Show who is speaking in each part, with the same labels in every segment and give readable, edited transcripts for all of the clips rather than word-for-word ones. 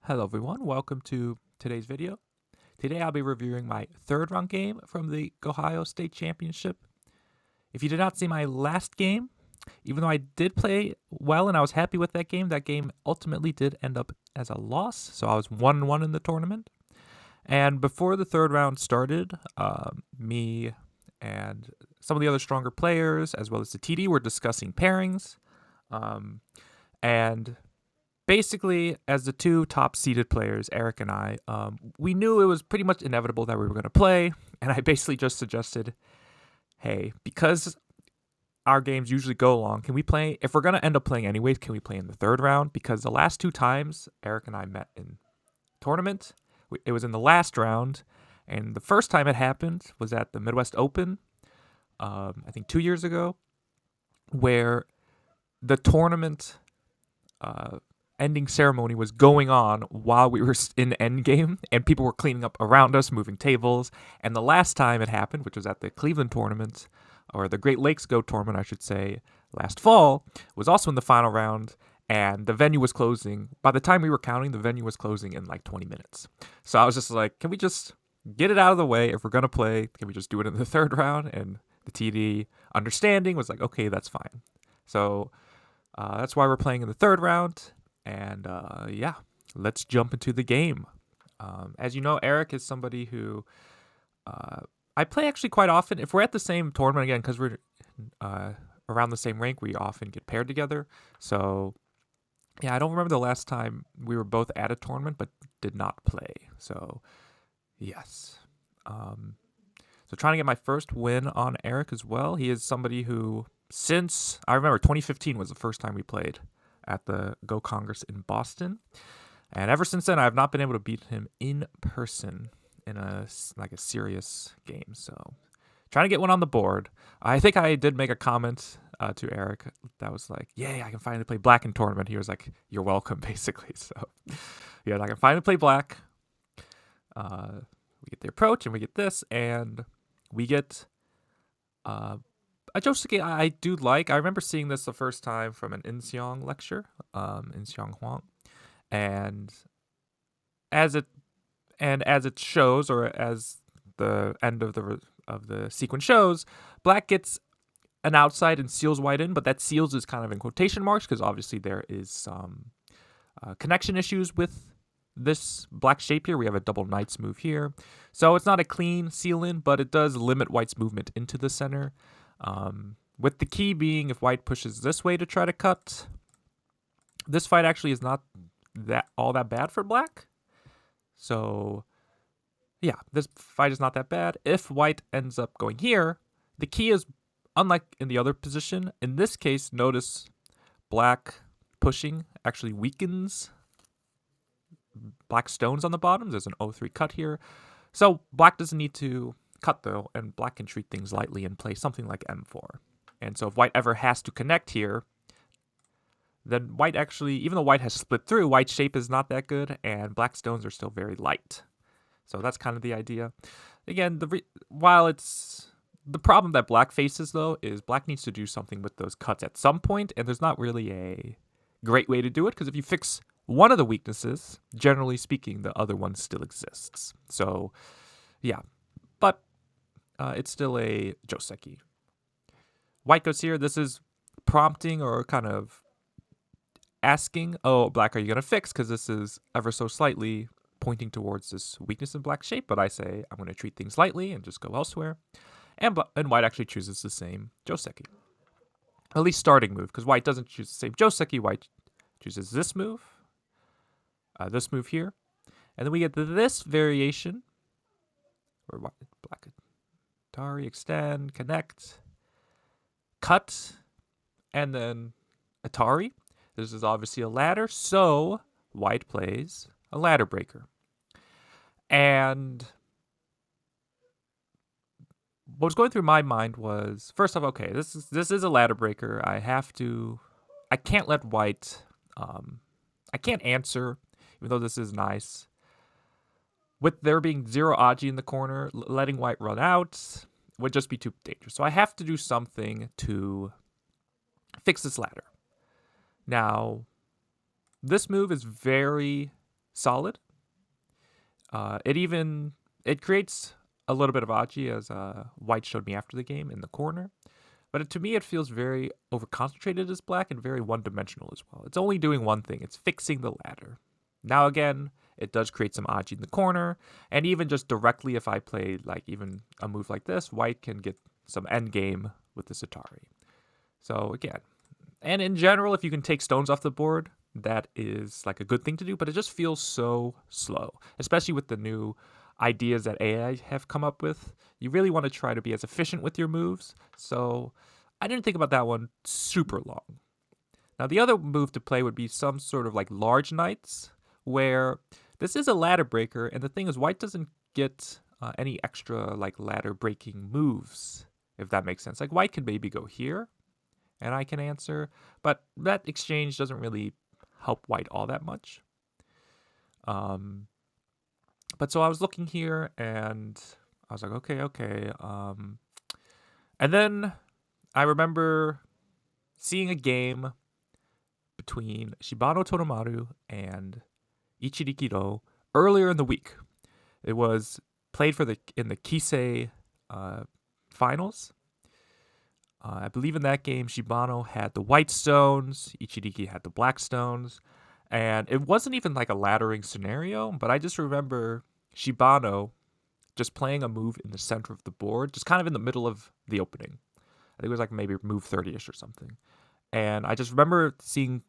Speaker 1: Hello everyone, welcome to today's video. Today I'll be reviewing my third round game from the Gohio State Championship. If you did not see my last game, even though I did play well and I was happy with that game ultimately did end up as a loss, so I was 1-1 in the tournament. And before the third round started, me and some of the other stronger players, as well as the TD, were discussing pairings. And basically, as the two top seeded players, Eric and I, we knew it was pretty much inevitable that we were going to play. And I basically just suggested, hey, because our games usually go long, can we play, if we're going to end up playing anyways, can we play in the third round? Because the last two times Eric and I met in tournament, it was in the last round. And the first time it happened was at the Midwest Open, I think 2 years ago, where the tournament ending ceremony was going on while we were in endgame, and people were cleaning up around us, moving tables. And the last time it happened, which was at the Cleveland tournament, or the Great Lakes Go tournament, I should say, last fall, was also in the final round, and the venue was closing. By the time we were counting, the venue was closing in like 20 minutes. So I was just like, can we just get it out of the way? If we're going to play, can we just do it in the third round? And the TD understanding was like, okay, that's fine. So that's why we're playing in the third round. And yeah, let's jump into the game. As you know, Eric is somebody who I play actually quite often. If we're at the same tournament again, because we're around the same rank, we often get paired together. So yeah, I don't remember the last time we were both at a tournament but did not play. So yes. So trying to get my first win on Eric as well. He is somebody who, since I remember 2015 was the first time we played at the Go Congress in Boston, and ever since then I have not been able to beat him in person in a serious game. So trying to get one on the board. I think I did make a comment to Eric that was like, yay, I can finally play black in tournament. He was like, you're welcome, basically. So yeah, I can finally play black. We get the approach and we get this, and we get a Joseki I do like. I remember seeing this the first time from an Inseong lecture, Inseong Huang, and as it shows, or as the end of the sequence shows, black gets an outside and seals white in, but that seals is kind of in quotation marks because obviously there is some connection issues with this black shape here. We have a double knights move here, so it's not a clean seal in, but it does limit white's movement into the center. With the key being, if white pushes this way to try to cut, this fight actually is not all that bad for black. So yeah, this fight is not that bad. If white ends up going here, the key is, unlike in the other position, in this case, notice black pushing actually weakens black stones on the bottom. There's an 0-3 cut here. So black doesn't need to cut though, and black can treat things lightly and play something like M4. And so if white ever has to connect here, then white actually, even though white has split through, white's shape is not that good, and black stones are still very light. So that's kind of the idea. Again, while it's the problem that black faces though is black needs to do something with those cuts at some point, and there's not really a great way to do it, because if you fix one of the weaknesses, generally speaking, the other one still exists. So yeah, but it's still a Joseki. White goes here. This is prompting or kind of asking, oh, black, are you going to fix? Because this is ever so slightly pointing towards this weakness in black shape, but I say I'm going to treat things lightly and just go elsewhere. And white actually chooses the same Joseki. At least starting move, because white doesn't choose the same Joseki. White chooses this move here. And then we get this variation where black Atari, extend, connect, cut, and then Atari. This is obviously a ladder, so white plays a ladder breaker. And what was going through my mind was, first off, okay, this is a ladder breaker. I can't let white, I can't answer, even though this is nice. With there being 0 Aji in the corner, letting white run out would just be too dangerous. So I have to do something to fix this ladder. Now, this move is very solid. It creates a little bit of aji, as White showed me after the game in the corner. But to me, it feels very over-concentrated as black and very one-dimensional as well. It's only doing one thing. It's fixing the ladder. Now, again, it does create some aji in the corner. And even just directly, if I play like even a move like this, White can get some endgame with the Atari. So, again, and in general, if you can take stones off the board, that is like a good thing to do. But it just feels so slow, especially with the new ideas that AI have come up with. You really want to try to be as efficient with your moves. So I didn't think about that one super long. Now the other move to play would be some sort of like large knights, where this is a ladder breaker, and the thing is White doesn't get any extra like ladder breaking moves, if that makes sense. Like White can maybe go here and I can answer, but that exchange doesn't really help White all that much. But so I was looking here and I was like, okay. And then I remember seeing a game between Shibano Tonomaru and Ichirikiro earlier in the week. It was played in the Kisei finals. I believe in that game, Shibano had the white stones, Ichiriki had the black stones. And it wasn't even like a laddering scenario, but I just remember Shibano just playing a move in the center of the board, just kind of in the middle of the opening. I think it was like maybe move 30-ish or something. And I just remember seeing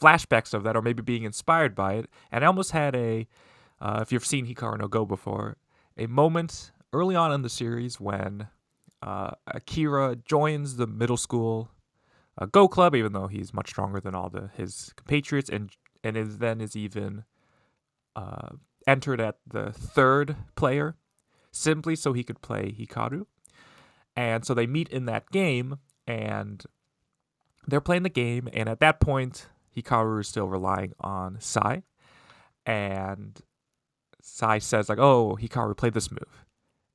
Speaker 1: flashbacks of that, or maybe being inspired by it. And I almost had if you've seen Hikaru no Go before, a moment early on in the series when Akira joins the middle school Go Club, even though he's much stronger than all his compatriots, and is even entered at the third player, simply so he could play Hikaru. And so they meet in that game, and they're playing the game, and at that point, Hikaru is still relying on Sai. And Sai says, like, oh, Hikaru, play this move.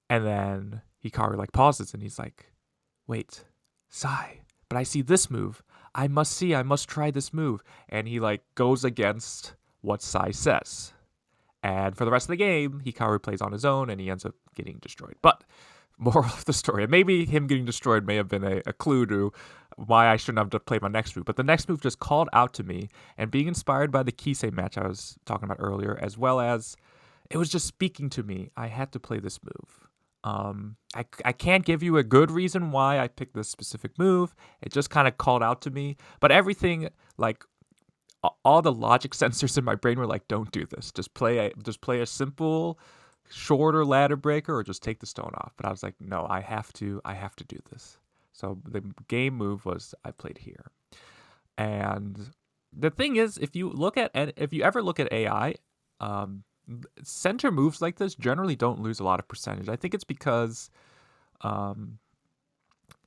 Speaker 1: And then Hikaru, like, pauses, and he's like, wait, Sai, but I see this move. I must try this move. And he, like, goes against what Sai says. And for the rest of the game, Hikaru plays on his own, and he ends up getting destroyed. But moral of the story, and maybe him getting destroyed may have been a clue to why I shouldn't have played my next move. But the next move just called out to me, and being inspired by the Kisei match I was talking about earlier, as well as it was just speaking to me. I had to play this move. I can't give you a good reason why I picked this specific move. It just kind of called out to me. But everything, like, all the logic sensors in my brain were like, don't do this. Just play a simple, shorter ladder breaker, or just take the stone off. But I was like, no, I have to do this. So the game move was I played here. And the thing is, if you ever look at AI, center moves like this generally don't lose a lot of percentage. I think it's because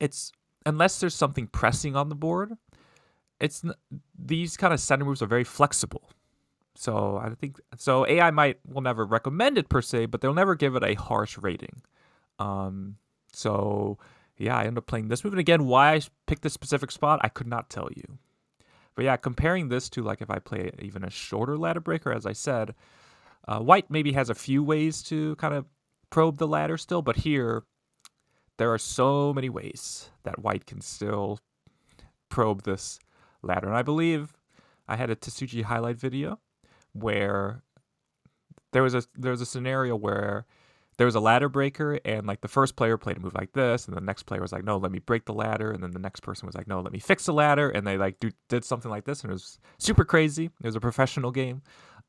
Speaker 1: it's unless there's something pressing on the board, these kind of center moves are very flexible. So I think AI will never recommend it per se, but they'll never give it a harsh rating. So yeah, I ended up playing this move, and again, why I picked this specific spot, I could not tell you. But yeah, comparing this to like if I play even a shorter ladder breaker, as I said, White maybe has a few ways to kind of probe the ladder still, but here there are so many ways that White can still probe this ladder. And I believe I had a Tetsuji highlight video where there was a scenario where there was a ladder breaker, and like the first player played a move like this, and the next player was like, no, let me break the ladder, and then the next person was like, no, let me fix the ladder, and they like did something like this, and it was super crazy. It was a professional game.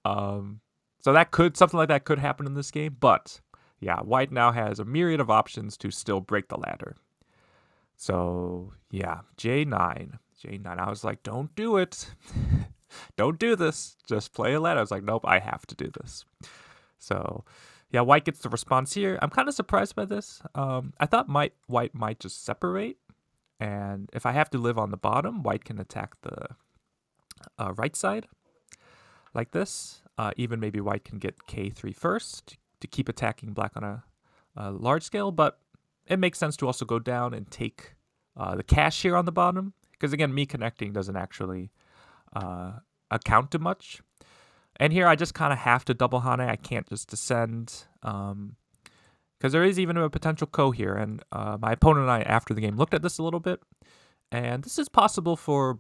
Speaker 1: So something like that could happen in this game, but yeah, White now has a myriad of options to still break the ladder. So yeah, J9. I was like, don't do it. Don't do this. Just play a ladder. I was like, nope, I have to do this. So yeah, White gets the response here. I'm kind of surprised by this. I thought White might just separate, and if I have to live on the bottom, White can attack the right side like this. Even maybe White can get K3 first to keep attacking black on a large scale, but it makes sense to also go down and take the cash here on the bottom, because again, me connecting doesn't actually account to much. And here I just kind of have to double Hane. I can't just descend. Because there is even a potential Ko here. And my opponent and I, after the game, looked at this a little bit. And this is possible for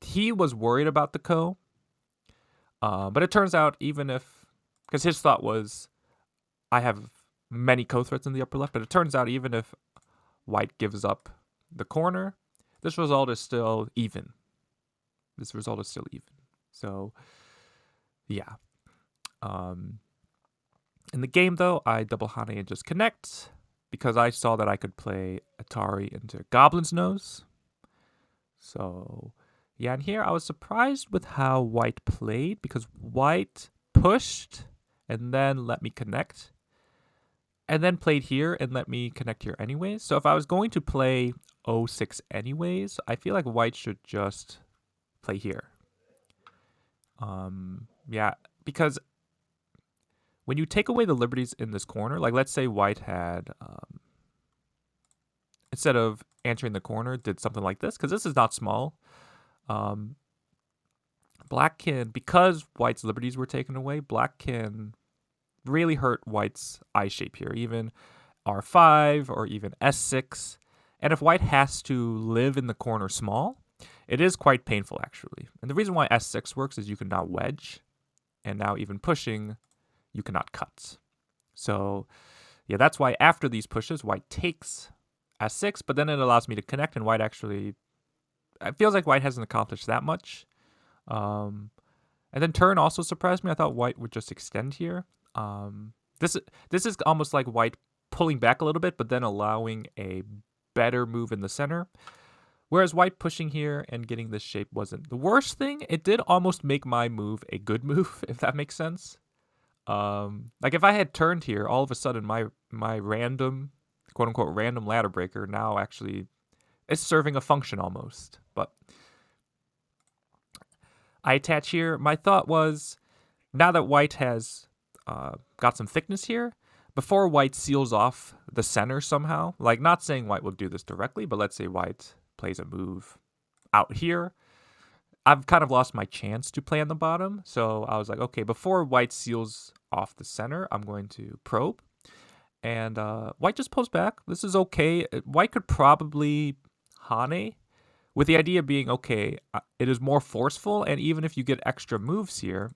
Speaker 1: he was worried about the Ko. But it turns out even if, because his thought was, I have many Ko threats in the upper left, but it turns out even if white gives up the corner, this result is still even. So, yeah. In the game, though, I double Hane and just connect because I saw that I could play Atari into Goblin's Nose. So, yeah, and here I was surprised with how white played because white pushed and then let me connect. And then played here and let me connect here anyways. So if I was going to play 06 anyways, I feel like white should just play here. Yeah, because when you take away the liberties in this corner, like let's say white had, instead of answering the corner, did something like this, because this is not small. Black can, because white's liberties were taken away, black can really hurt white's eye shape here, even R5 or even S6. And if white has to live in the corner small, it is quite painful actually. And the reason why S6 works is you can now wedge, and now even pushing, you cannot cut. So yeah, that's why after these pushes, white takes S6, but then it allows me to connect, and white actually, it feels like white hasn't accomplished that much. And then turn also surprised me. I thought white would just extend here. This is almost like white pulling back a little bit, but then allowing a better move in the center. Whereas white pushing here and getting this shape wasn't the worst thing. It did almost make my move a good move, if that makes sense. Like if I had turned here, all of a sudden my random, quote unquote, random ladder breaker now actually is serving a function almost. But I attach here. My thought was, now that white has got some thickness here, before white seals off the center somehow, like not saying white will do this directly, but let's say white plays a move out here, I've kind of lost my chance to play on the bottom. So I was like, okay, before white seals off the center, I'm going to probe. And white just pulls back. This is okay. White could probably Hane, with the idea being, okay, it is more forceful, and even if you get extra moves here,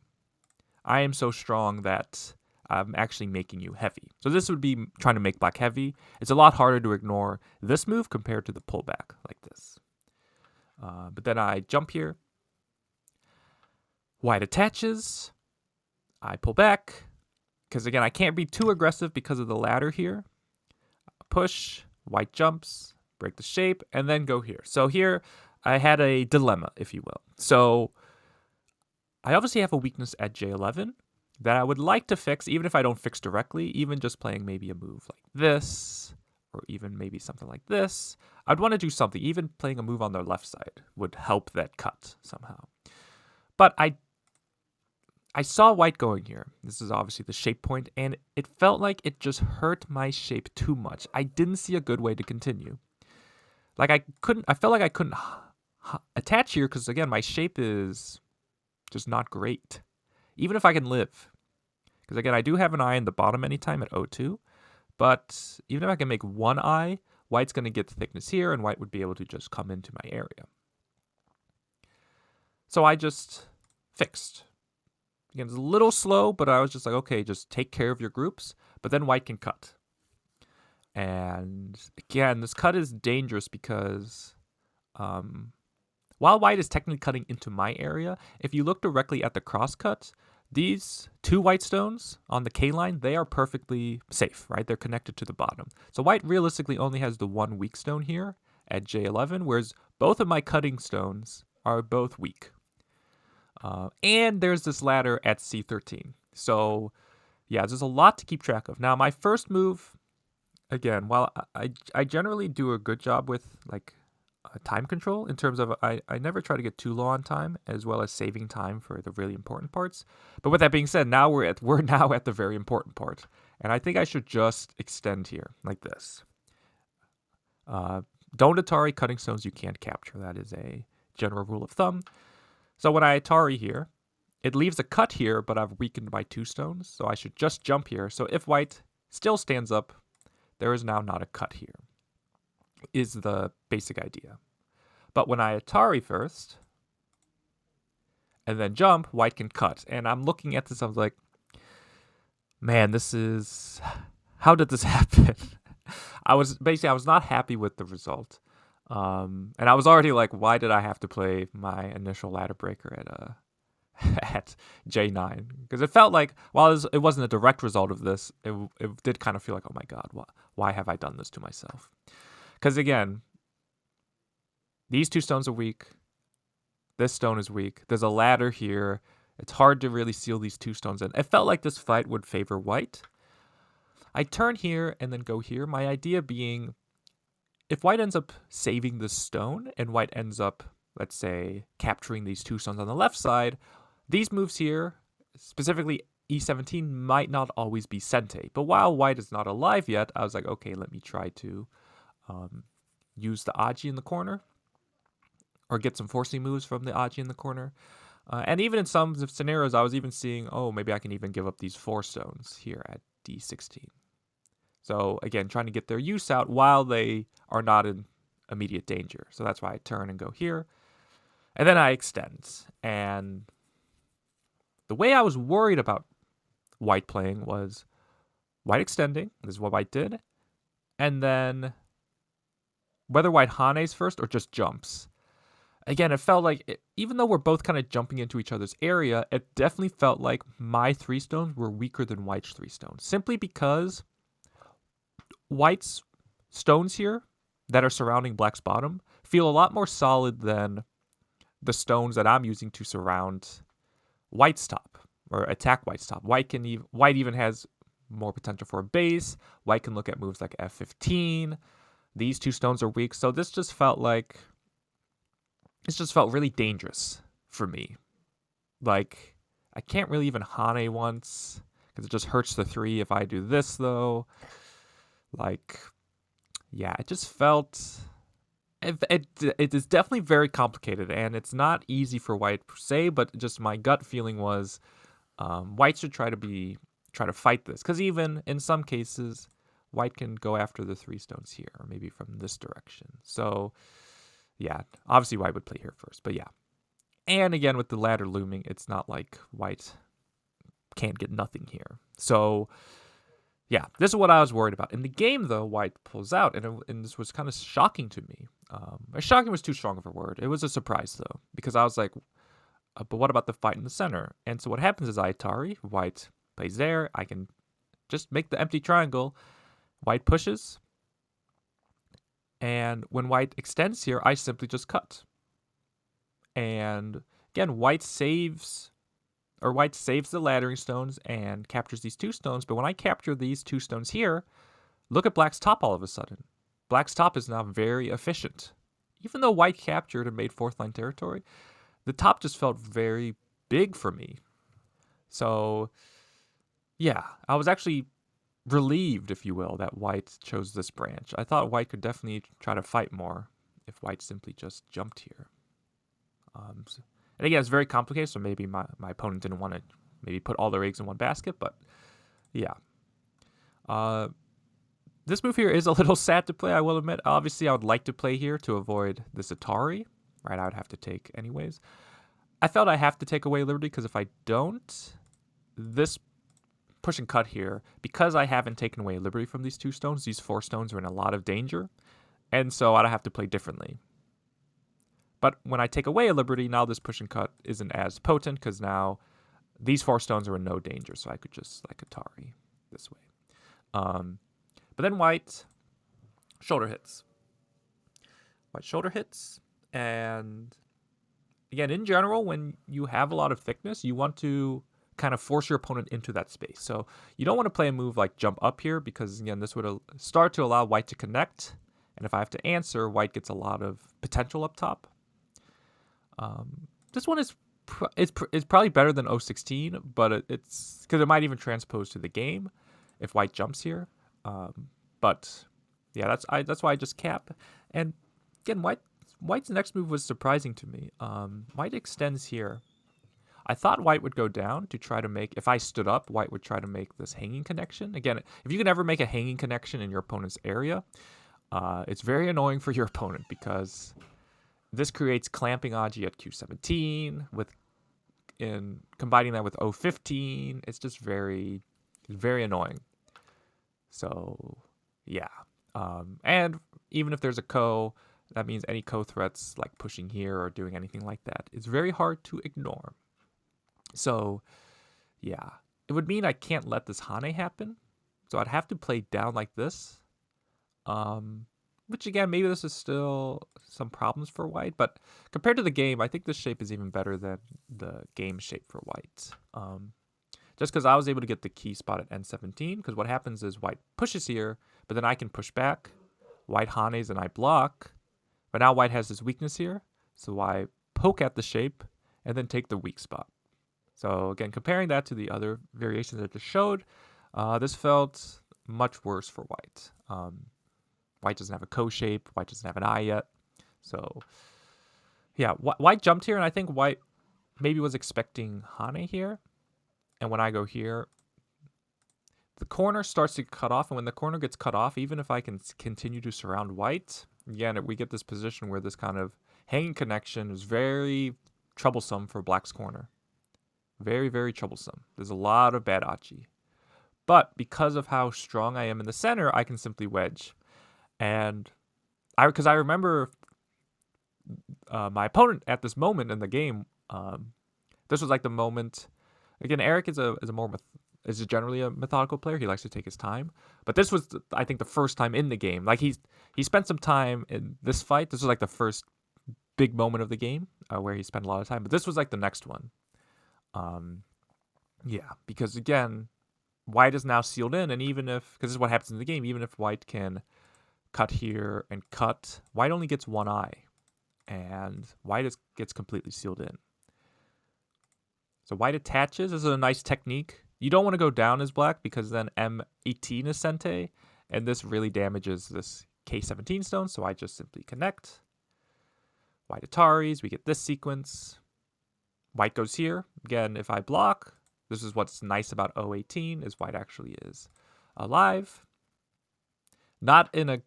Speaker 1: I am so strong that I'm actually making you heavy. So this would be trying to make black heavy. It's a lot harder to ignore this move compared to the pullback like this. But then I jump here. White attaches. I pull back. Because again, I can't be too aggressive because of the ladder here. Push. White jumps. Break the shape. And then go here. So here I had a dilemma, if you will. So I obviously have a weakness at J11 that I would like to fix, even if I don't fix directly, even just playing maybe a move like this, or even maybe something like this. I'd want to do something. Even playing a move on the left side would help that cut somehow. But I saw white going here. This is obviously the shape point, and it felt like it just hurt my shape too much. I didn't see a good way to continue. Like I felt like I couldn't attach here because, again, my shape is just not great. Even if I can live. Because again, I do have an eye in the bottom anytime at O2. But even if I can make one eye, white's going to get the thickness here, and white would be able to just come into my area. So I just fixed. Again, it's a little slow, but I was just like, okay, just take care of your groups. But then white can cut. And again, this cut is dangerous because while white is technically cutting into my area, if you look directly at the cross cuts, these two white stones on the K line, they are perfectly safe, right? They're connected to the bottom. So white realistically only has the one weak stone here at J11, whereas both of my cutting stones are both weak. And there's this ladder at C13. So yeah, there's a lot to keep track of. Now, my first move, again, while I generally do a good job with like time control in terms of I never try to get too low on time, as well as saving time for the really important parts. But with that being said, now we're now at the very important part, and I think I should just extend here like this. Don't Atari cutting stones you can't capture. That is a general rule of thumb. So when I Atari here, it leaves a cut here, but I've weakened my 2 stones, so I should just jump here. So if white still stands up, there is now not a cut here, is the basic idea. But when I Atari first, and then jump, white can cut. And I'm looking at this, I was like, man, this is... How did this happen? I was not happy with the result. And I was already like, why did I have to play my initial ladder breaker at J9? Because it felt like, while it wasn't a direct result of this, it did kind of feel like, oh my god, why have I done this to myself? Because again, these 2 stones are weak. This stone is weak. There's a ladder here. It's hard to really seal these 2 stones in. It felt like this fight would favor white. I turn here and then go here. My idea being, if white ends up saving this stone and white ends up, let's say, capturing these 2 stones on the left side, these moves here, specifically E17, might not always be sente. But while white is not alive yet, I was like, okay, let me try to use the Aji in the corner, or get some forcing moves from the Aji in the corner. And even in some scenarios, I was even seeing, oh, maybe I can even give up these 4 stones here at D16. So again, trying to get their use out while they are not in immediate danger. So that's why I turn and go here. And then I extend. And the way I was worried about white playing was white extending. This is what white did. And then whether white hanes first or just jumps. Again, it felt like, even though we're both kind of jumping into each other's area, it definitely felt like my 3 stones were weaker than white's 3 stones. Simply because white's stones here that are surrounding black's bottom feel a lot more solid than the stones that I'm using to surround white's top, or attack white's top. White even has more potential for a base. White can look at moves like F15. These 2 stones are weak, so this just felt really dangerous for me. Like, I can't really even Hane once, because it just hurts the 3 if I do this, though. Like, yeah, it just felt... It is definitely very complicated, and it's not easy for white per se, but just my gut feeling was white should try to fight this. Because even in some cases, white can go after the 3 stones here, or maybe from this direction. So... yeah, obviously white would play here first, but yeah. And again, with the ladder looming, it's not like white can't get nothing here. So, yeah, this is what I was worried about. In the game, though, white pulls out, and this was kind of shocking to me. Shocking was too strong of a word. It was a surprise, though, because I was like, but what about the fight in the center? And so what happens is I Atari, white plays there, I can just make the empty triangle, white pushes, and when white extends here, I simply just cut. And again, white saves the laddering stones and captures these 2 stones. But when I capture these 2 stones here, look at black's top all of a sudden. Black's top is now very efficient. Even though white captured and made 4th line territory, the top just felt very big for me. So, yeah, I was actually relieved, if you will, that white chose this branch. I thought white could definitely try to fight more if white simply just jumped here. And again, it's very complicated, so maybe my opponent didn't want to maybe put all their eggs in one basket, but yeah. This move here is a little sad to play, I will admit. Obviously, I would like to play here to avoid this Atari, right? I would have to take anyways. I felt I have to take away Liberty, because if I don't, this push and cut here, because I haven't taken away Liberty from these 2 stones, these 4 stones are in a lot of danger, and so I'd have to play differently. But when I take away a Liberty, now this push and cut isn't as potent, because now these 4 stones are in no danger, so I could just like Atari this way. But then white shoulder hits. White shoulder hits, and again, in general, when you have a lot of thickness, you want to kind of force your opponent into that space. So you don't want to play a move like jump up here, because again, this would start to allow white to connect, and if I have to answer, white gets a lot of potential up top. This one is probably better than 016, but it's because it might even transpose to the game if white jumps here. But yeah, that's why I just cap. And again, white's next move was surprising to me. White extends here. I thought white would go down to try to make, if I stood up, white would try to make this hanging connection. Again, if you can ever make a hanging connection in your opponent's area, it's very annoying for your opponent because this creates clamping Aji at Q17 in combining that with O15. It's just very annoying. So yeah. And even if there's a Ko, that means any Ko threats like pushing here or doing anything like that, it's very hard to ignore. So yeah, it would mean I can't let this Hane happen. So I'd have to play down like this. Which again, maybe this is still some problems for white, but compared to the game, I think this shape is even better than the game shape for white. Just because I was able to get the key spot at N17, because what happens is white pushes here, but then I can push back. White Hanes and I block, but now white has this weakness here, so I poke at the shape and then take the weak spot. So again, comparing that to the other variations I just showed, this felt much worse for white. White doesn't have a Ko shape. White doesn't have an eye yet. So, yeah, white jumped here, and I think white maybe was expecting Hane here. And when I go here, the corner starts to cut off. And when the corner gets cut off, even if I can continue to surround white, again, we get this position where this kind of hanging connection is very troublesome for black's corner. Very, very troublesome. There's a lot of bad Achi. But because of how strong I am in the center, I can simply wedge. And because I remember my opponent at this moment in the game, this was like the moment. Again, Eric is generally a methodical player. He likes to take his time, but this was, I think, the first time in the game. Like he spent some time in this fight. This was like the first big moment of the game where he spent a lot of time. But this was like the next one. Yeah, because again, white is now sealed in, and even if, because this is what happens in the game, even if white can cut here and cut, white only gets one eye, and white gets completely sealed in. So white attaches. This is a nice technique. You don't want to go down as black because then M18 is Sente, and this really damages this K17 stone, so I just simply connect. White Ataris, we get this sequence. White goes here. Again, if I block, this is what's nice about O18, is white actually is alive. Not in a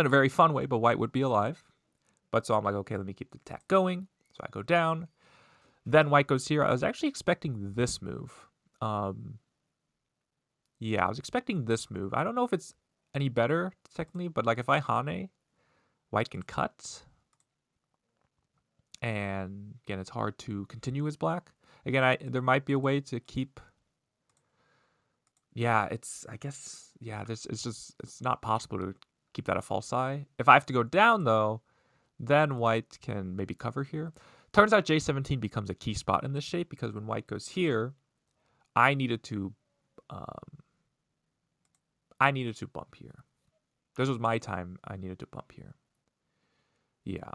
Speaker 1: very fun way, but white would be alive. But so I'm like, okay, let me keep the attack going. So I go down. Then white goes here. I was actually expecting this move. Yeah, I was expecting this move. I don't know if it's any better technically, but like if I Hane, white can cut. And again, it's hard to continue as black. Again, there might be a way to keep. Yeah, it's not possible to keep that a false eye. If I have to go down though, then white can maybe cover here. Turns out J17 becomes a key spot in this shape because when white goes here, I needed to bump here. This was my time. I needed to bump here. Yeah.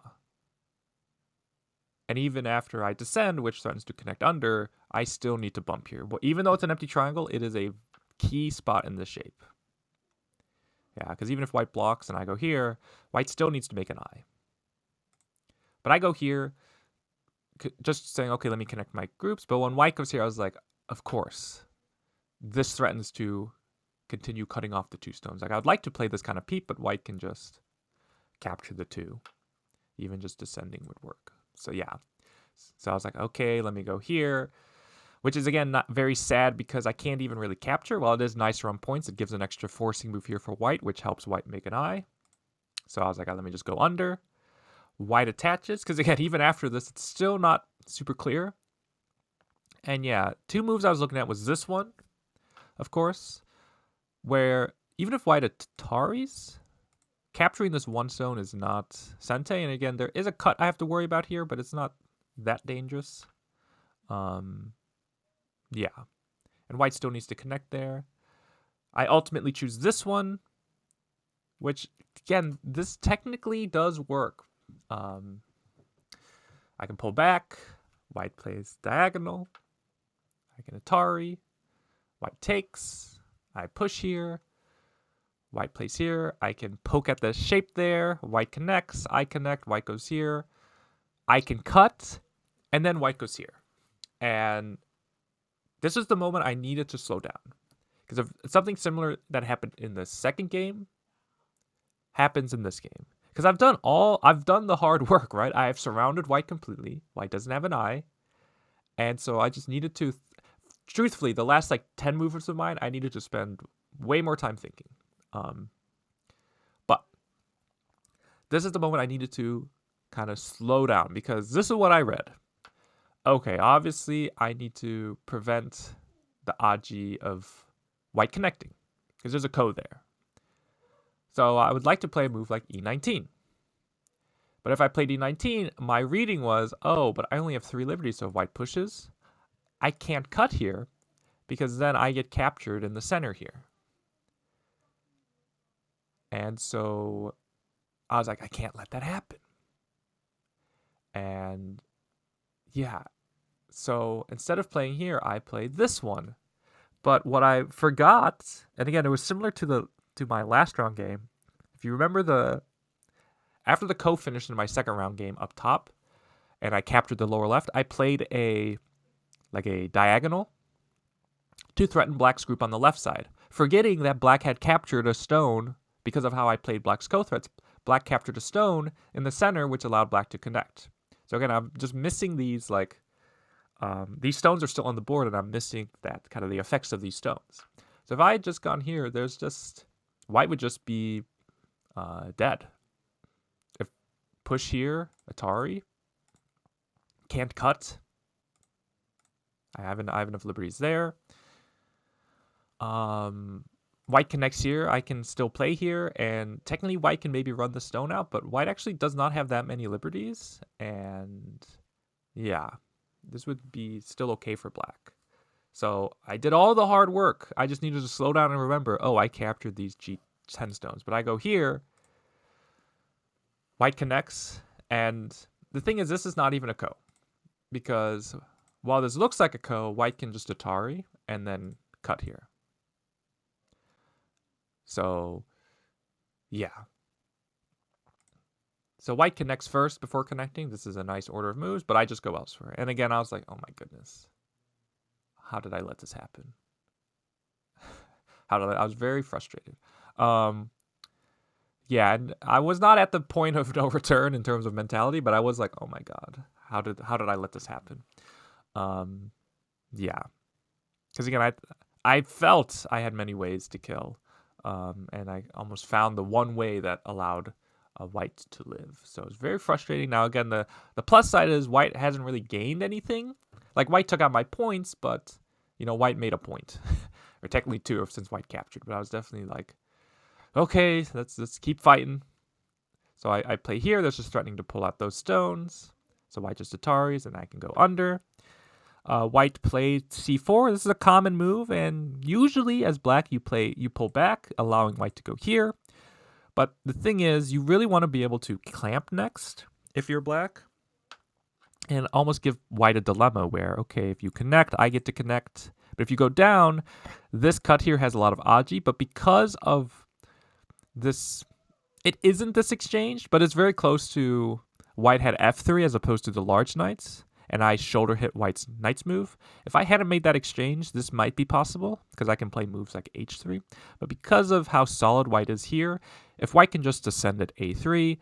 Speaker 1: And even after I descend, which threatens to connect under, I still need to bump here. Well, even though it's an empty triangle, it is a key spot in this shape. Yeah, because even if white blocks and I go here, white still needs to make an eye. But I go here, just saying, okay, let me connect my groups. But when white goes here, I was like, of course, this threatens to continue cutting off the two stones. Like I would like to play this kind of peep, but white can just capture the two. Even just descending would work. So yeah. So I was like, okay, let me go here. Which is, again, not very sad because I can't even really capture. While it is nicer on points, it gives an extra forcing move here for white, which helps white make an eye. So I was like, let me just go under. White attaches, because again, even after this, it's still not super clear. And yeah, two moves I was looking at was this one, of course, where even if white Ataris, capturing this one stone is not Sente. And again, there is a cut I have to worry about here, but it's not that dangerous. Yeah. And white still needs to connect there. I ultimately choose this one, which, again, this technically does work. I can pull back. White plays diagonal. I can Atari. White takes. I push here. White plays here. I can poke at the shape there. White connects. I connect. White goes here. I can cut. And then white goes here. And this is the moment I needed to slow down. Because if something similar that happened in the second game happens in this game. Because I've done the hard work, right? I have surrounded white completely. White doesn't have an eye. And so I just needed to, truthfully, the last like 10 movements of mine, I needed to spend way more time thinking. But this is the moment I needed to kind of slow down, because this is what I read. Okay, obviously I need to prevent the Aji of white connecting, because there's a code there. So I would like to play a move like E19. But if I played E19, my reading was, oh, but I only have 3 liberties, so if white pushes, I can't cut here, because then I get captured in the center here. And so I was like, I can't let that happen. And yeah, so instead of playing here, I played this one. But what I forgot, and again, it was similar to my last round game. If you remember, after the Ko finished in my second round game up top, and I captured the lower left, I played a diagonal to threaten black's group on the left side, forgetting that black had captured a stone. Because of how I played black's co-threats, black captured a stone in the center, which allowed black to connect. So again, I'm just missing these, these stones are still on the board, and I'm missing that kind of the effects of these stones. So if I had just gone here, white would just be dead. If push here, Atari, can't cut. I have enough liberties there. White connects here, I can still play here, and technically white can maybe run the stone out, but white actually does not have that many liberties, and yeah, this would be still okay for black. So I did all the hard work. I just needed to slow down and remember, oh, I captured these G10 stones, but I go here, white connects, and the thing is, this is not even a Ko, because while this looks like a Ko, white can just Atari and then cut here. So, yeah. So white connects first before connecting. This is a nice order of moves, but I just go elsewhere. And again, I was like, oh my goodness. How did I let this happen? I was very frustrated. Yeah, and I was not at the point of no return in terms of mentality, but I was like, oh my God, how did I let this happen? Yeah. Because again, I felt I had many ways to kill. And I almost found the one way that allowed white to live. So it's very frustrating. Now, again, the plus side is white hasn't really gained anything. Like, white took out my points, but, white made a point. Or technically 2 since white captured. But I was definitely like, okay, let's keep fighting. So I play here. That's just threatening to pull out those stones. So white just Ataris, and I can go under. White played c4. This is a common move, and usually as black you pull back, allowing white to go here. But the thing is, you really want to be able to clamp next if you're black, and almost give white a dilemma where, okay, if you connect, I get to connect. But if you go down, this cut here has a lot of Aji, but because of this, it isn't this exchange, but it's very close to white had f3 as opposed to the large knights. And I shoulder hit white's knight's move. If I hadn't made that exchange, this might be possible, because I can play moves like h3. But because of how solid white is here, if white can just descend at a3,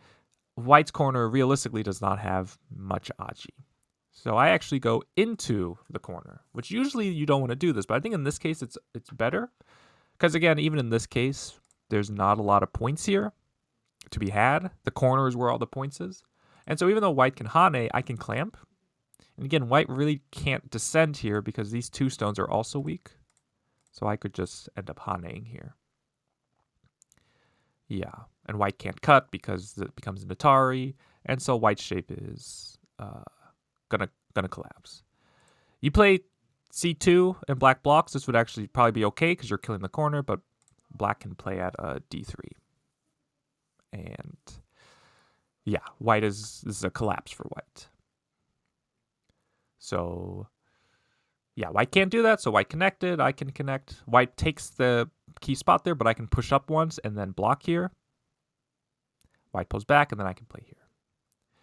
Speaker 1: white's corner realistically does not have much Aji. So I actually go into the corner, which usually you don't want to do this, but I think in this case it's better. Because again, even in this case, there's not a lot of points here to be had. The corner is where all the points is. And so even though white can Hane, I can clamp. And again, white really can't descend here because these 2 stones are also weak. So I could just end up Haneing here. Yeah, and white can't cut because it becomes an Atari. And so white's shape is gonna collapse. You play c2 and black blocks. This would actually probably be okay because you're killing the corner, but black can play at d3. And yeah, this is a collapse for white. So, yeah, white can't do that, so white connected, I can connect. White takes the key spot there, but I can push up once and then block here. White pulls back, and then I can play here.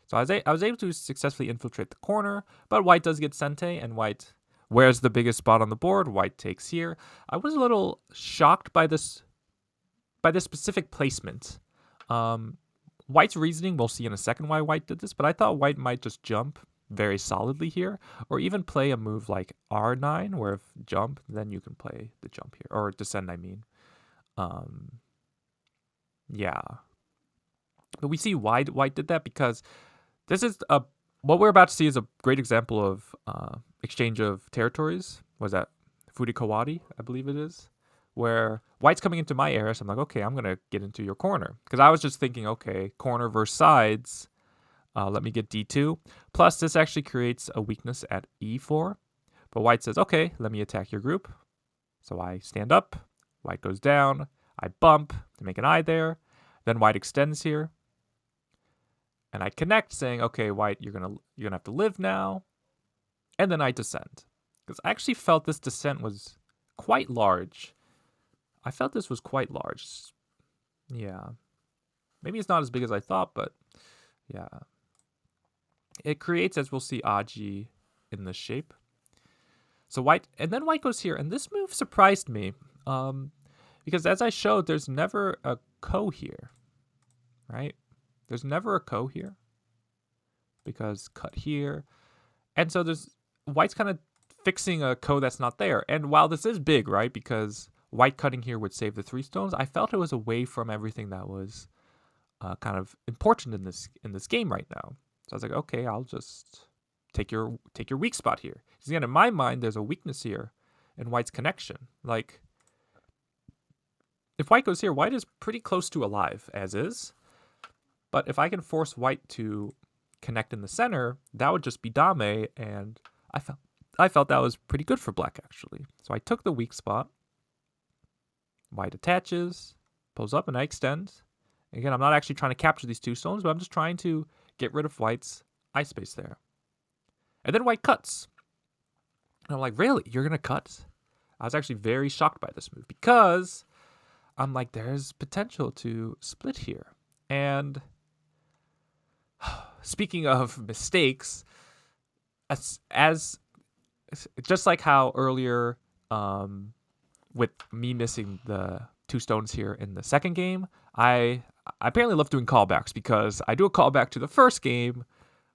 Speaker 1: So I was able to successfully infiltrate the corner, but white does get sente, and white, where's the biggest spot on the board? White takes here. I was a little shocked by this specific placement. White's reasoning, we'll see in a second why white did this, but I thought white might just jump very solidly here, or even play a move like R9, where if jump, then you can play the jump here, or descend, I mean. Yeah. But we see why white did that, because this is what we're about to see is a great example of exchange of territories. Was that Fudikawadi, I believe it is, where white's coming into my area, so I'm like, okay, I'm going to get into your corner. Because I was just thinking, okay, corner versus sides, let me get D2. Plus, this actually creates a weakness at E4. But white says, okay, let me attack your group. So I stand up, white goes down, I bump to make an I there. Then white extends here. And I connect, saying, okay, white, you're gonna have to live now. And then I descend. Because I actually felt this descent was quite large. I felt this was quite large. Yeah. Maybe it's not as big as I thought, but yeah. It creates, as we'll see, Aji in this shape. So white, and then white goes here. And this move surprised me. Because as I showed, there's never a ko here. Right? There's never a ko here. Because cut here. And so there's white's kind of fixing a ko that's not there. And while this is big, right? Because white cutting here would save the 3 stones, I felt it was away from everything that was kind of important in this game right now. So I was like, okay, I'll just take your weak spot here. Because again, in my mind, there's a weakness here in white's connection. Like, if white goes here, white is pretty close to alive, as is. But if I can force white to connect in the center, that would just be dame, and I felt that was pretty good for black, actually. So I took the weak spot. White attaches, pulls up, and I extend. Again, I'm not actually trying to capture these 2 stones, but I'm just trying to get rid of white's eye space there. And then white cuts. And I'm like, really? You're going to cut? I was actually very shocked by this move, because I'm like, there's potential to split here. And speaking of mistakes, as just like how earlier with me missing the 2 stones here in the second game, I apparently love doing callbacks, because I do a callback to the first game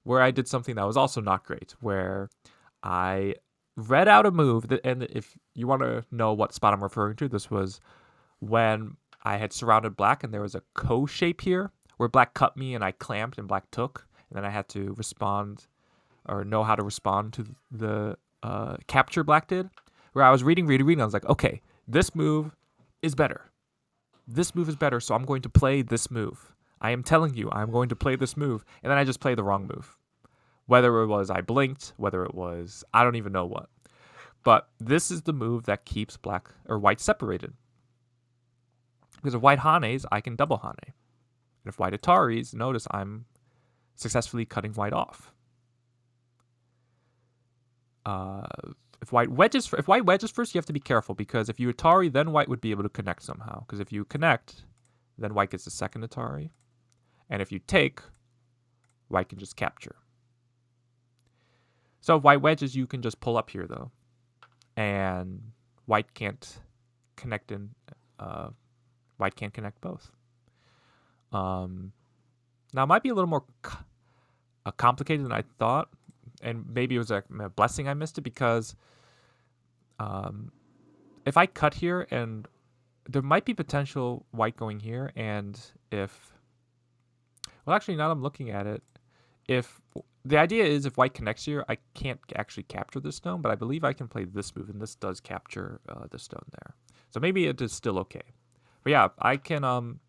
Speaker 1: where I did something that was also not great, where I read out a move that, and if you want to know what spot I'm referring to, this was when I had surrounded black and there was a ko shape here where black cut me and I clamped and black took, and then I had to respond or know how to respond to the capture black did, where I was reading, I was like, okay, this move is better. This move is better, so I'm going to play this move. I am telling you, I'm going to play this move. And then I just played the wrong move. Whether it was I blinked, whether it was I don't even know what. But this is the move that keeps black or white separated. Because if white hanes, I can double hane. And if white ataris, notice I'm successfully cutting white off. If white wedges first, you have to be careful, because if you Atari, then white would be able to connect somehow. Because if you connect, then white gets the second Atari. And if you take, white can just capture. So if white wedges, you can just pull up here, though. And white can't connect white can't connect both. Now, it might be a little more complicated than I thought. And maybe it was a blessing I missed it, because if I cut here, and there might be potential white going here, and if... Well, actually, now that I'm looking at it, if the idea is if white connects here, I can't actually capture this stone, but I believe I can play this move, and this does capture the stone there. So maybe it is still okay. But yeah, I can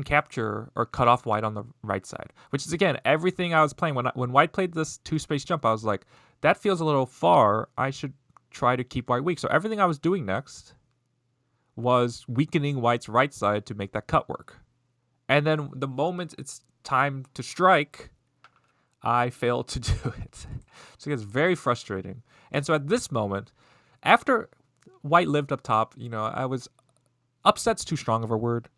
Speaker 1: capture or cut off white on the right side, which is, again, everything I was playing. When white played this 2-space jump, I was like, that feels a little far. I should try to keep white weak. So everything I was doing next was weakening white's right side to make that cut work. And then the moment it's time to strike, I failed to do it. So it's very frustrating. And so at this moment, after white lived up top, I was upset's too strong of a word,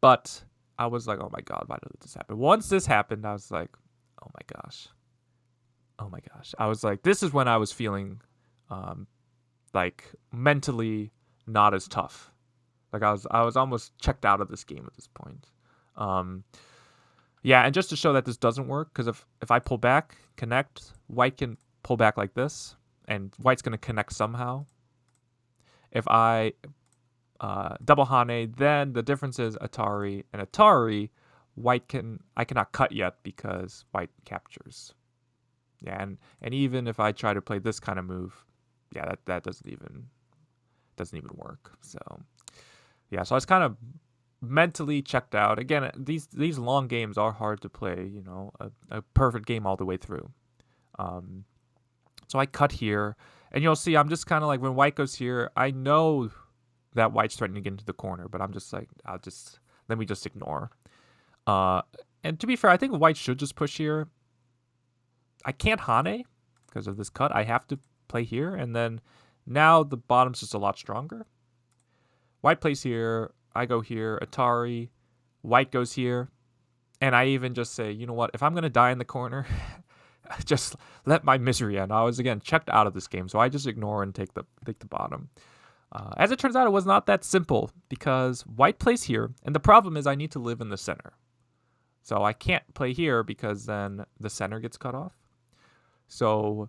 Speaker 1: but I was like, oh my god, why did this happen? Once this happened, I was like, oh my gosh. Oh my gosh. I was like, this is when I was feeling like mentally not as tough. Like I was almost checked out of this game at this point. Yeah, and just to show that this doesn't work, because if I pull back, connect, white can pull back like this, and white's going to connect somehow. If I double Hane, then the difference is Atari and Atari, I cannot cut yet because white captures. Yeah, and even if I try to play this kind of move, yeah, that doesn't even work. So yeah, so I was kind of mentally checked out. Again, these long games are hard to play, you know, a perfect game all the way through. So I cut here, and you'll see I'm just kind of like, when white goes here, I know that white's threatening to get into the corner, but I'm just like, let me just ignore. And to be fair, I think white should just push here. I can't Hane because of this cut. I have to play here, and then now the bottom's just a lot stronger. White plays here, I go here, Atari, white goes here, and I even just say, you know what, if I'm going to die in the corner, just let my misery end. I was, again, checked out of this game, so I just ignore and take the bottom. As it turns out, it was not that simple, because white plays here, and the problem is I need to live in the center. So I can't play here because then the center gets cut off. So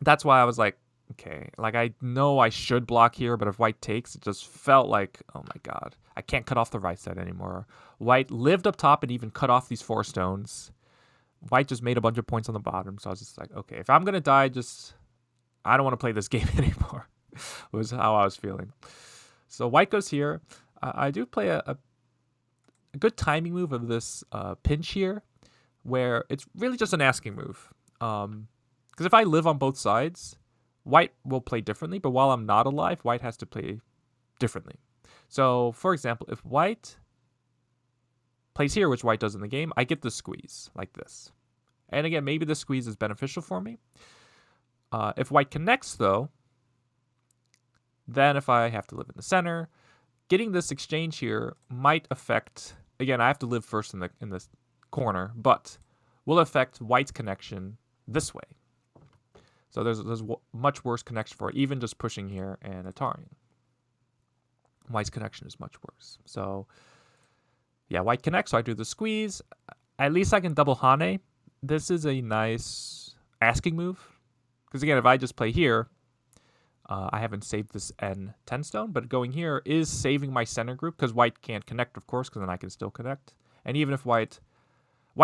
Speaker 1: that's why I was like, okay, like I know I should block here, but if white takes, it just felt like, oh my god, I can't cut off the right side anymore. White lived up top and even cut off these 4 stones. White just made a bunch of points on the bottom, so I was just like, okay, if I'm going to die, I don't want to play this game anymore, was how I was feeling. So white goes here. I do play a good timing move of this pinch here, where it's really just an asking move. Because if I live on both sides, white will play differently, but while I'm not alive, white has to play differently. So, for example, if white plays here, which white does in the game, I get the squeeze, like this. And again, maybe the squeeze is beneficial for me. If white connects, though, then if I have to live in the center, getting this exchange here might affect, again, I have to live first in this corner, but will affect white's connection this way. So there's much worse connection for it, even just pushing here and Atari. White's connection is much worse. So yeah, white connects, so I do the squeeze. At least I can double Hane. This is a nice asking move. Because again, if I just play here, I haven't saved this N10 stone, but going here is saving my center group, because white can't connect, of course, because then I can still connect. And even if white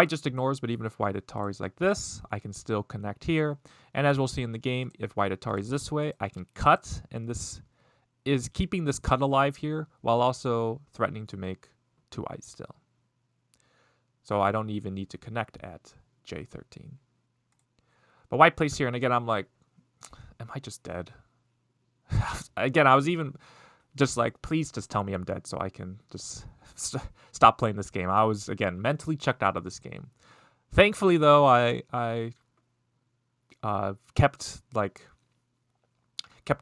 Speaker 1: just ignores, but even if white Atari's like this, I can still connect here. And as we'll see in the game, if white Atari's this way, I can cut, and this is keeping this cut alive here, while also threatening to make 2 eyes still. So I don't even need to connect at J13. But white plays here, and again, I'm like, am I just dead? Again, I was even just like, please just tell me I'm dead so I can just stop playing this game. I was, again, mentally checked out of this game. Thankfully, though, I kept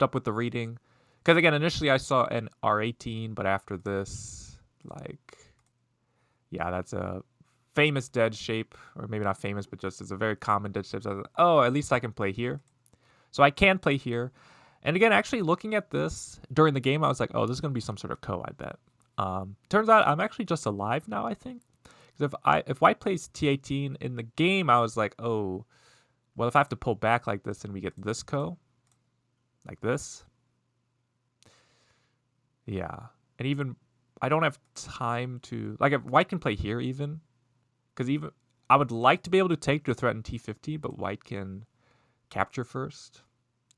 Speaker 1: up with the reading. Because, again, initially I saw an R18, but after this, like, yeah, that's a famous dead shape. Or maybe not famous, but just it's a very common dead shape. So I was like, oh, at least I can play here. So I can play here. And again, actually looking at this during the game, I was like, oh, this is going to be some sort of ko, I bet. Turns out I'm actually just alive now, I think. Because if white plays T18 in the game, I was like, oh, well, if I have to pull back like this and we get this ko, like this. Yeah. And even, I don't have time to, like, if white can play here even, because even, I would like to be able to take to threaten T50, but white can capture first.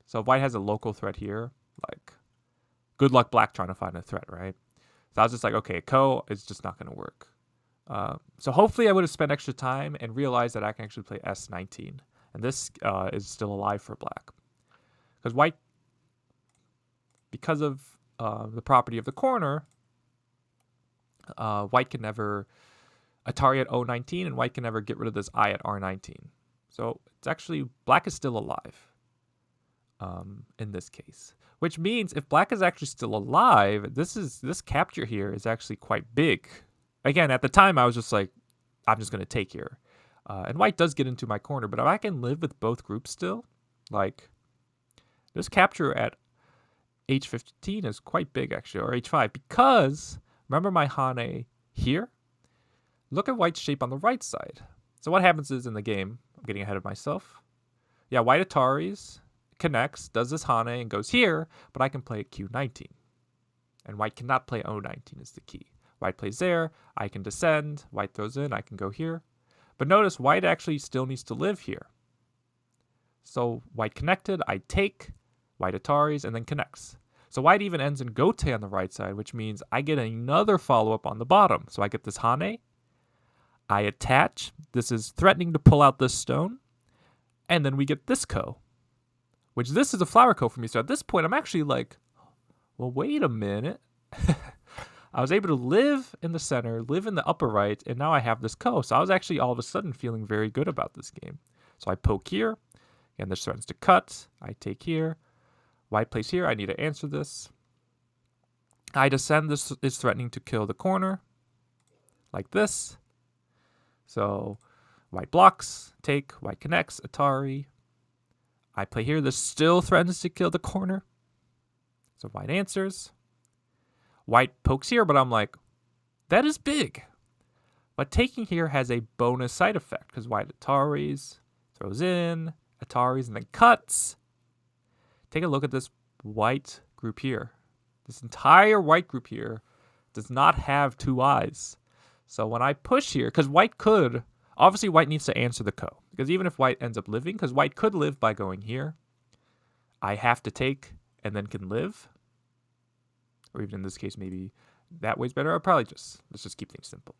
Speaker 1: So if white has a local threat here, like, good luck black trying to find a threat, right? So I was just like, okay, ko is just not going to work. So hopefully I would have spent extra time and realized that I can actually play S19. And this is still alive for black. Because white, because of the property of the corner, white can never Atari at O19, and white can never get rid of this I at R19. So it's actually, black is still alive in this case. Which means if black is actually still alive, this capture here is actually quite big. again, at the time, I was just like, I'm just going to take here. And white does get into my corner, but if I can live with both groups still, like, this capture at h15 is quite big, actually, or h5, because, remember my Hane here? Look at white's shape on the right side. So what happens is in the game, I'm getting ahead of myself. Yeah, white Ataris connects, does this Hane, and goes here, but I can play q19. And white cannot play o19 is the key. White plays there, I can descend, white throws in, I can go here. But notice white actually still needs to live here. So white connected, I take, white Ataris, and then connects. So white even ends in Gote on the right side, which means I get another follow-up on the bottom. So I get this Hane, I attach, this is threatening to pull out this stone, and then we get this Ko, which this is a flower Ko for me. So at this point, I'm actually like, well, wait a minute. I was able to live in the center, live in the upper right, and now I have this Ko. So I was actually all of a sudden feeling very good about this game. So I poke here, and this threatens to cut. I take here. White plays here. I need to answer this. I descend. This is threatening to kill the corner, like this. So white blocks, take, white connects, Atari. I play here. This still threatens to kill the corner. So white answers. White pokes here, but I'm like, that is big. But taking here has a bonus side effect because white Ataris, throws in, Ataris, and then cuts. Take a look at this white group here. This entire white group here does not have two eyes. So when I push here, because white could, obviously white needs to answer the Ko. Because even if white ends up living, because white could live by going here, I have to take and then can live. Or even in this case, maybe that way's better. I'll probably let's just keep things simple.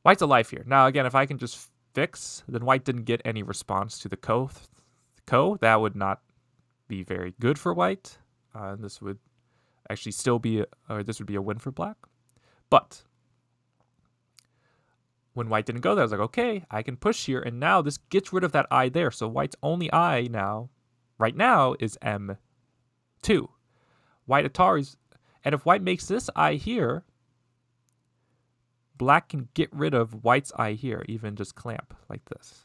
Speaker 1: White's alive here. Now, again, if I can just fix, then white didn't get any response to the Ko. That would not be very good for white. This would actually still be, this would be a win for black. But when white didn't go there, I was like, okay, I can push here. And now this gets rid of that eye there. So white's only eye now, right now, is M2. White Ataris, and if white makes this eye here, black can get rid of white's eye here, even just clamp like this.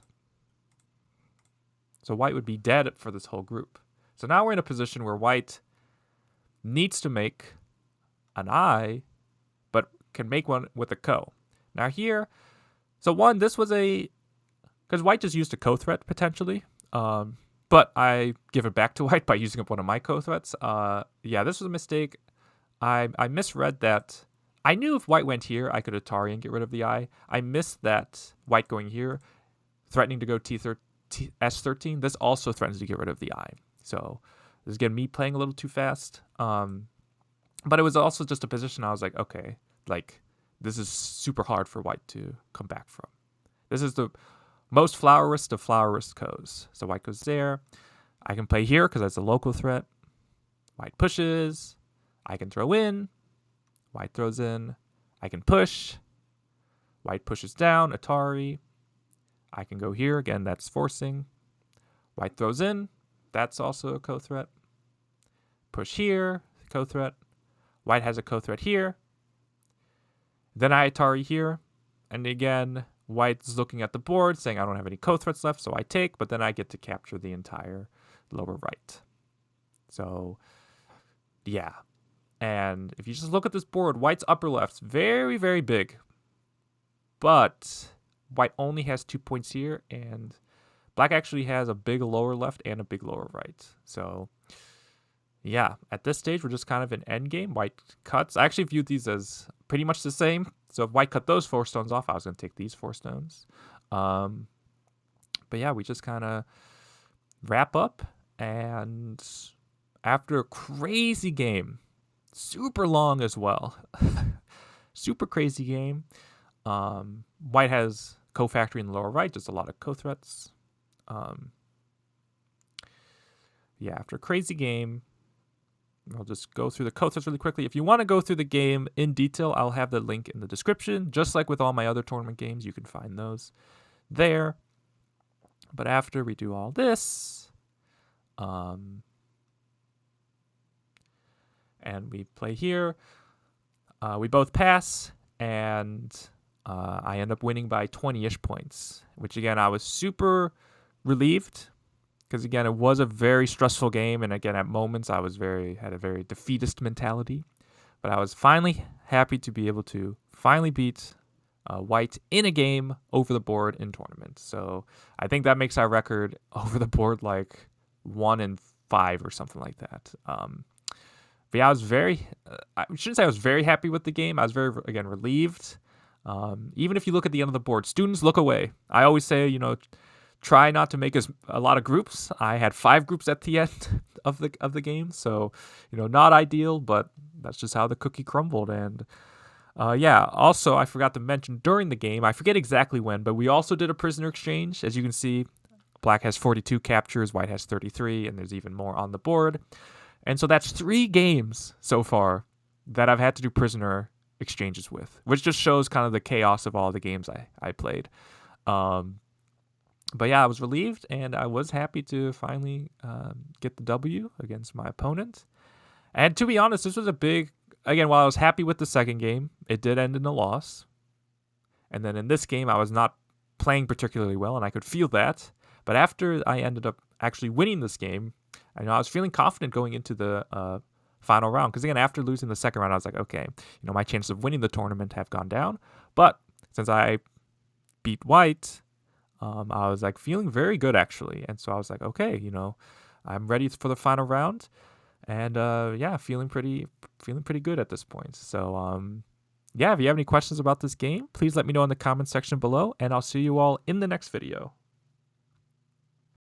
Speaker 1: So white would be dead for this whole group. So now we're in a position where white needs to make an eye, but can make one with a Ko. Now here, so one, this was because white just used a Ko threat potentially. But I give it back to white by using up one of my Ko threats. Yeah, this was a mistake. I misread that. I knew if white went here, I could Atari and get rid of the eye. I missed that white going here, threatening to go S13. This also threatens to get rid of the eye. So this is, again, me playing a little too fast. But it was also just a position I was like, okay, like this is super hard for white to come back from. This is the most flowerist of flowerist Kos. So white goes there. I can play here because that's a local threat. White pushes. I can throw in. White throws in. I can push. White pushes down. Atari. I can go here. Again, that's forcing. White throws in. That's also a Ko threat. Push here. Ko threat. White has a Ko threat here. Then I Atari here. And again, white's looking at the board, saying I don't have any Ko threats left, so I take, but then I get to capture the entire lower right. So, yeah. And if you just look at this board, white's upper left's very, very big. But white only has 2 points here, and black actually has a big lower left and a big lower right. So, yeah, at this stage, we're just kind of in endgame. White cuts. I actually viewed these as pretty much the same. So if white cut those 4 stones off, I was going to take these 4 stones. But yeah, we just kind of wrap up. And after a crazy game, super long as well, super crazy game, white has Ko factory in the lower right, just a lot of Ko threats. Yeah, after a crazy game, I'll just go through the Ko threats really quickly. If you want to go through the game in detail, I'll have the link in the description. Just like with all my other tournament games, you can find those there. But after we do all this, and we play here, we both pass, and I end up winning by 20-ish points, which again, I was super relieved because again, it was a very stressful game. And again, at moments I had a very defeatist mentality, but I was finally happy to be able to finally beat white in a game over the board in tournament. So I think that makes our record over the board like 1-5 or something like that. But yeah, I shouldn't say I was very happy with the game. I was very, again, relieved. Even if you look at the end of the board, students look away. I always say, try not to make a lot of groups. I had 5 groups at the end of the game. So, not ideal, but that's just how the cookie crumbled. And also, I forgot to mention during the game, I forget exactly when, but we also did a prisoner exchange. As you can see, black has 42 captures, white has 33, and there's even more on the board. And so that's 3 games so far that I've had to do prisoner exchanges with, which just shows kind of the chaos of all the games I played. But yeah, I was relieved, and I was happy to finally get the W against my opponent. And to be honest, this was again, while I was happy with the second game, it did end in a loss. And then in this game, I was not playing particularly well, and I could feel that. But after I ended up actually winning this game, I was feeling confident going into the final round. Because again, after losing the second round, I was like, okay, my chances of winning the tournament have gone down. But since I beat white, I was like feeling very good actually. And so I was like, okay, I'm ready for the final round. And feeling pretty good at this point. So if you have any questions about this game, please let me know in the comment section below. And I'll see you all in the next video.